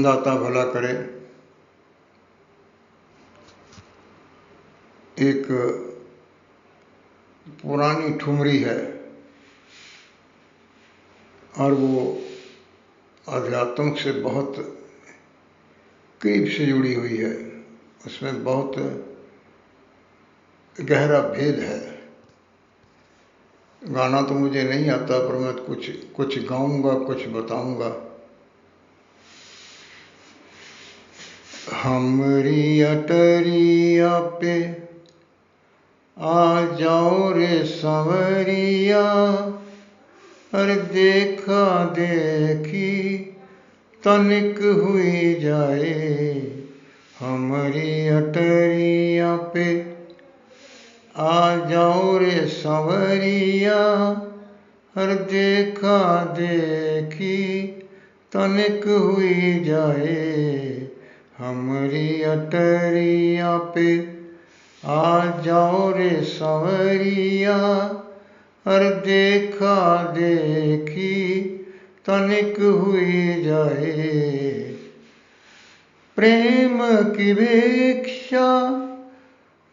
दाता भला करे। एक पुरानी ठुमरी है और वो अध्यात्म से बहुत करीब से जुड़ी हुई है। उसमें बहुत गहरा भेद है। गाना तो मुझे नहीं आता, पर मैं कुछ गाऊंगा, कुछ बताऊंगा। हमरी अटरिया पे आ जाओ रे संवरिया, अरे देखा देखी तनिक हुई जाए। हमरी अटरिया पे आ जाओ रे संवरिया, अरे देखा देखी तनिक हुई जाए। हमरी अटरिया पे आ जाओ रे संवरिया, अरे देखा देखी तनिक हुई जाए। प्रेम की भिक्षा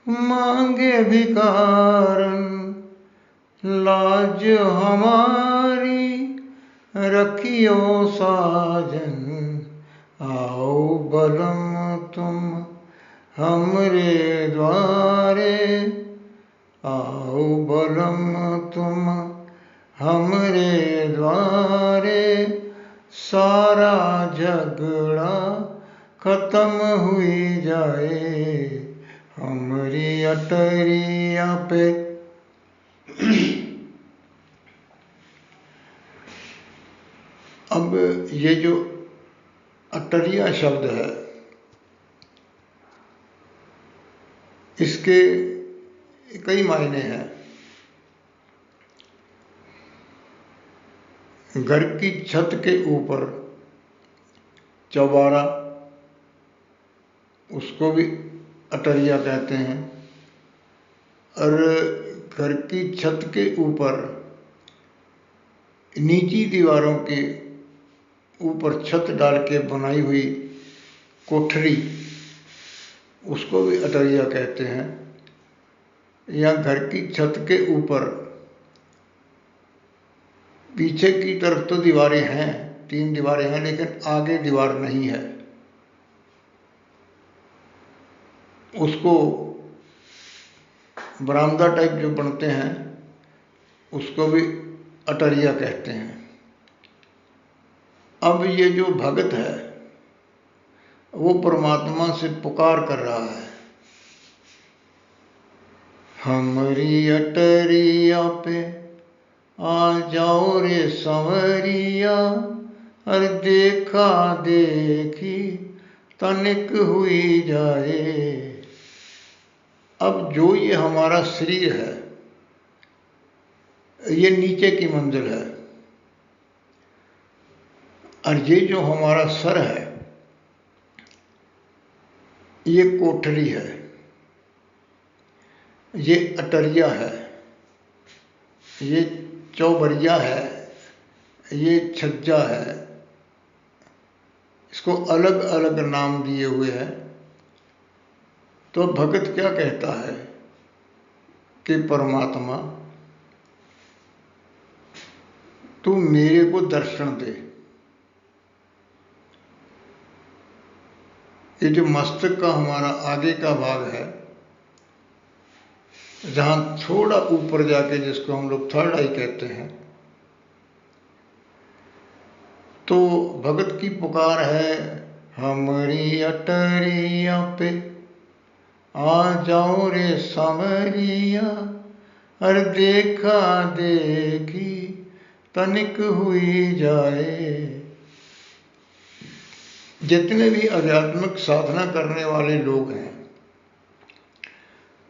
मांगे भिकारन, लाज हमारी रखियो साजन। आओ बलम तुम हमरे द्वारे, आओ बलम तुम हमरे द्वारे, सारा झगड़ा खत्म हुई जाए। हमरी अटरिया पे अब ये जो अटरिया शब्द है, इसके कई मायने हैं। घर की छत के ऊपर चौबारा, उसको भी अटरिया कहते हैं। और घर की छत के ऊपर नीची दीवारों के ऊपर छत डाल के बनाई हुई कोठरी, उसको भी अटरिया कहते हैं। या घर की छत के ऊपर पीछे की तरफ तो दीवारें हैं, 3 दीवारें हैं, लेकिन आगे दीवार नहीं है, उसको बरामदा टाइप जो बनते हैं उसको भी अटरिया कहते हैं। अब ये जो भगत है वो परमात्मा से पुकार कर रहा है, हमरी अटरिया पे आ जाओ रे संवरिया, अरे देखा देखी तनिक हुई जाए। अब जो ये हमारा शरीर है, ये नीचे की मंजिल है, और ये जो हमारा सर है ये कोठरी है, ये अटरिया है, ये चौबरिया है, ये छज्जा है। इसको अलग अलग नाम दिए हुए हैं। तो भगत क्या कहता है कि परमात्मा तू मेरे को दर्शन दे। ये जो मस्तक का हमारा आगे का भाग है, जहां थोड़ा ऊपर जाके, जिसको हम लोग थर्ड आई कहते हैं, तो भगत की पुकार है, हमरी अटरिया पे आ जाओ रे संवरिया, अरे देखा देखी तनिक हुई जाए। जितने भी आध्यात्मिक साधना करने वाले लोग हैं,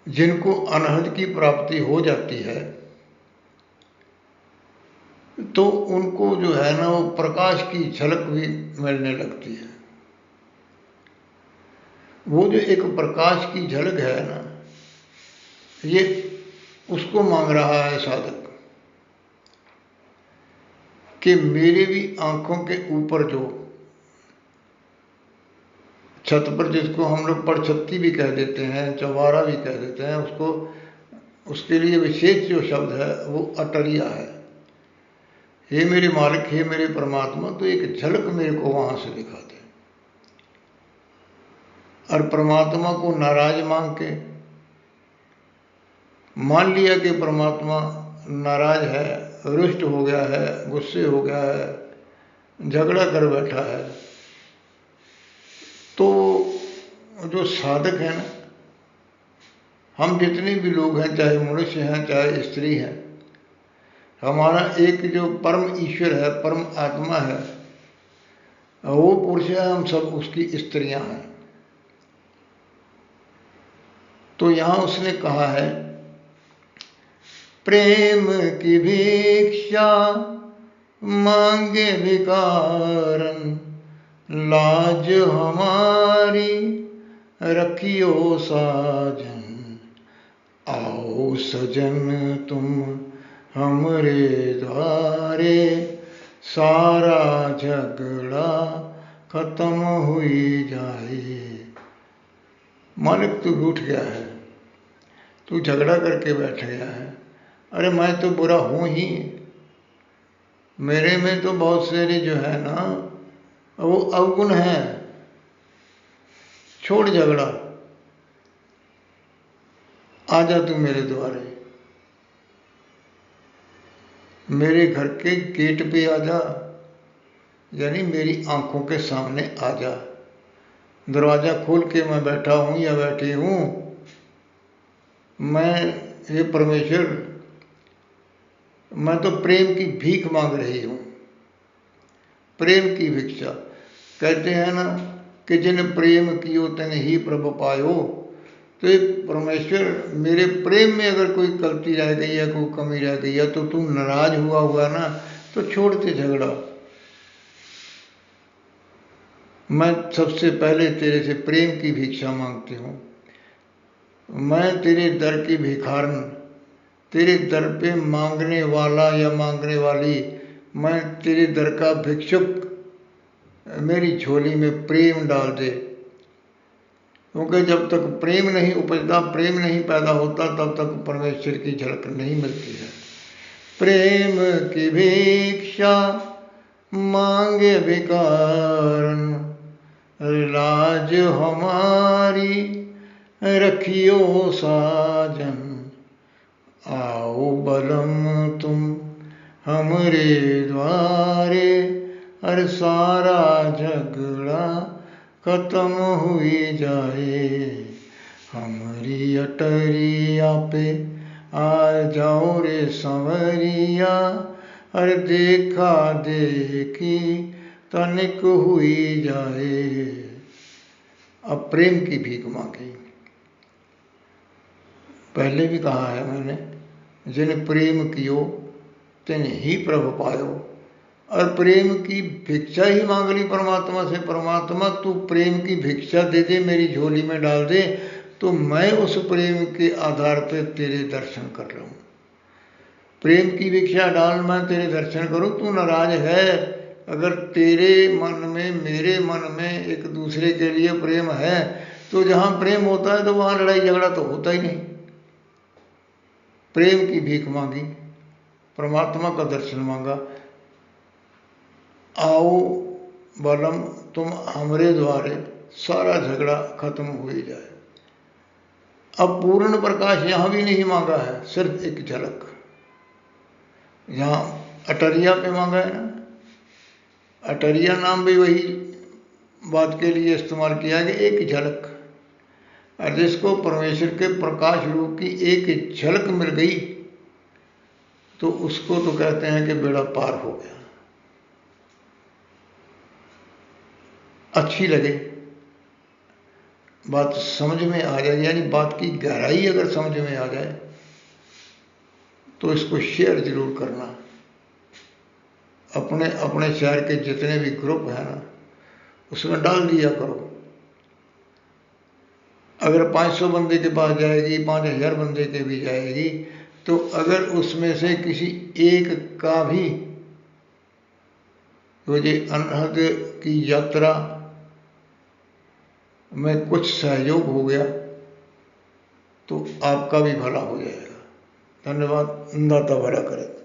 जिनको अनहद की प्राप्ति हो जाती है, तो उनको जो है ना, वो प्रकाश की झलक भी मिलने लगती है। वो जो एक प्रकाश की झलक है ना, ये उसको मांग रहा है साधक कि मेरे भी आंखों के ऊपर जो छत पर जिसको हम लोग परछत्ती भी कह देते हैं, चौबारा भी कह देते हैं, उसको उसके लिए विशेष जो शब्द है वो अटरिया है। हे मेरे मालिक, हे मेरे परमात्मा, तो एक झलक मेरे को वहां से दिखा दे। और परमात्मा को नाराज मांग के मान लिया कि परमात्मा नाराज है, रुष्ट हो गया है, गुस्से हो गया है, झगड़ा कर बैठा है, तो जो साधक है ना, हम जितने भी लोग हैं, चाहे मनुष्य हैं चाहे स्त्री हैं, हमारा एक जो परम ईश्वर है, परम आत्मा है, वो पुरुष है, हम सब उसकी स्त्रियां हैं। तो यहां उसने कहा है, प्रेम की भिक्षा मांगे भिखारन, लाज हमारी रखियो साजन, आओ सजन तुम हमरे द्वारे, सारा झगड़ा खत्म हुई जाए। मालिक तू रूठ गया है, तू झगड़ा करके बैठ गया है। अरे मैं तो बुरा हूं ही, मेरे में तो बहुत सारे जो है ना वो अवगुण है। छोड़ झगड़ा, आजा तू मेरे द्वारे, मेरे घर के गेट पे आजा, यानी मेरी आंखों के सामने आजा। दरवाजा खोल के मैं बैठा हूं या बैठी हूं, मैं, हे परमेश्वर, मैं तो प्रेम की भीख मांग रही हूं, प्रेम की भिक्षा। कहते हैं ना कि जिन प्रेम कियो तिन ही प्रभु पायो। तो परमेश्वर, मेरे प्रेम में अगर कोई गलती रह गई है, कोई कमी रह गई है, तो तू नाराज हुआ ना, तो छोड़ दे झगड़ा। मैं सबसे पहले तेरे से प्रेम की भिक्षा मांगती हूँ। मैं तेरे दर की भिखारन, तेरे दर पे मांगने वाला या मांगने वाली, मैं तेरे दर का भिक्षुक, मेरी झोली में प्रेम डाल दे। क्योंकि जब तक प्रेम नहीं उपजता, प्रेम नहीं पैदा होता, तब तक परमेश्वर की झलक नहीं मिलती है। प्रेम की भिक्षा मांगे भिखारन, लाज हमारी रखियो साजन, आओ बलम तुम हमरे द्वारे, हर सारा झगड़ा खत्म हुई जाए। हमारी अटरिया पे आ जाओ रे संवरिया, हर देखा देखी तनिक हुई जाए। अब प्रेम की भीख मांगी। पहले भी कहा है मैंने, जिन प्रेम कियो तिन ही प्रभु पायो। और प्रेम की भिक्षा ही मांग ली परमात्मा से, परमात्मा तू प्रेम की भिक्षा दे दे, मेरी झोली में डाल दे, तो मैं उस प्रेम के आधार पर तेरे दर्शन कर लूँ। प्रेम की भिक्षा डाल, मैं तेरे दर्शन करूँ। तू नाराज है, अगर तेरे मन में, मेरे मन में एक दूसरे के लिए प्रेम है, तो जहाँ प्रेम होता है तो वहाँ लड़ाई झगड़ा तो होता ही नहीं। प्रेम की भीख मांगी, परमात्मा का दर्शन मांगा, आओ बलम तुम हमरे द्वारे, सारा झगड़ा खत्म हो ही जाए। अब पूर्ण प्रकाश यहां भी नहीं मांगा है, सिर्फ एक झलक। यहां अटरिया पे मांगा है ना, अटरिया नाम भी वही बात के लिए इस्तेमाल किया है कि एक झलक। और जिसको परमेश्वर के प्रकाश रूप की एक झलक मिल गई, तो उसको तो कहते हैं कि बेड़ा पार हो गया। अच्छी लगे, बात समझ में आ जाए, यानी बात की गहराई अगर समझ में आ जाए, तो इसको शेयर जरूर करना। अपने अपने शहर के जितने भी ग्रुप हैं ना, उसमें डाल दिया करो। अगर 500 बंदे के पास जाएगी, 5000 बंदे के भी जाएगी, तो अगर उसमें से किसी एक का भी तो ये अनहद की यात्रा में कुछ सहयोग हो गया तो आपका भी भला हो जाएगा। धन्यवाद। दाता भला करे।